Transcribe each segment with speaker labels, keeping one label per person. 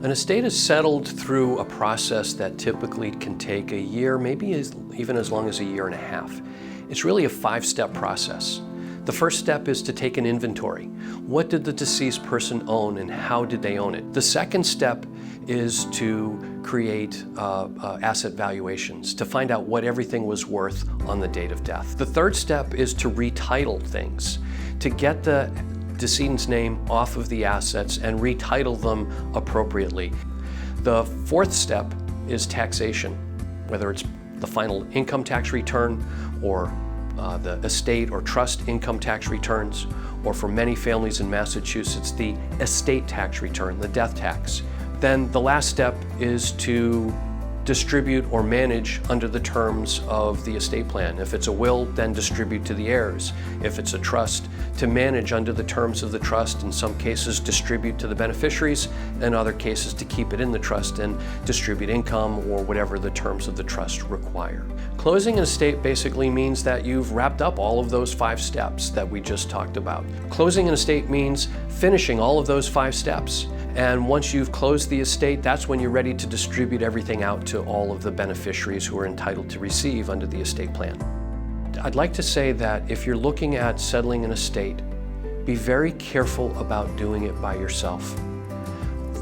Speaker 1: An estate is settled through a process that typically can take a year, maybe even as long as a year and a half. It's really a 5-step process. The first step is to take an inventory. What did the deceased person own and how did they own it? The second step is to create asset valuations, to find out what everything was worth on the date of death. The third step is to retitle things, to get the decedent's name off of the assets and retitle them appropriately. The fourth step is taxation, whether it's the final income tax return or the estate or trust income tax returns, or for many families in Massachusetts, the estate tax return, the death tax. Then the last step is to distribute or manage under the terms of the estate plan. If it's a will, then distribute to the heirs. If it's a trust, to manage under the terms of the trust. In some cases, distribute to the beneficiaries. In other cases, to keep it in the trust and distribute income or whatever the terms of the trust require. Closing an estate basically means that you've wrapped up all of those 5 steps that we just talked about. Closing an estate means finishing all of those 5 steps. And once you've closed the estate, that's when you're ready to distribute everything out to all of the beneficiaries who are entitled to receive under the estate plan. I'd like to say that if you're looking at settling an estate, be very careful about doing it by yourself.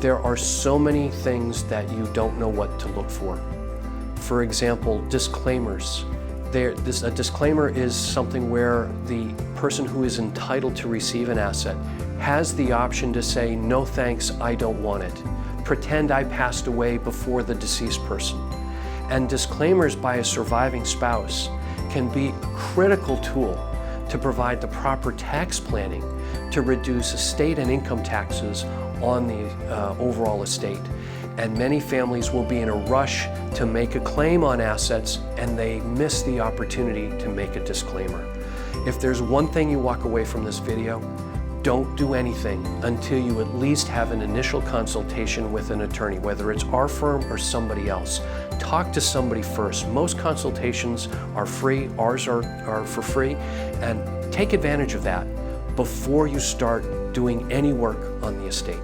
Speaker 1: There are so many things that you don't know what to look for. For example, disclaimers. A disclaimer is something where the person who is entitled to receive an asset has the option to say, no thanks, I don't want it. Pretend I passed away before the deceased person. And disclaimers by a surviving spouse can be a critical tool to provide the proper tax planning to reduce estate and income taxes on the overall estate. And many families will be in a rush to make a claim on assets and they miss the opportunity to make a disclaimer. If there's one thing you walk away from this video, don't do anything until you at least have an initial consultation with an attorney, whether it's our firm or somebody else. Talk to somebody first. Most consultations are free, ours are for free, and take advantage of that before you start doing any work on the estate.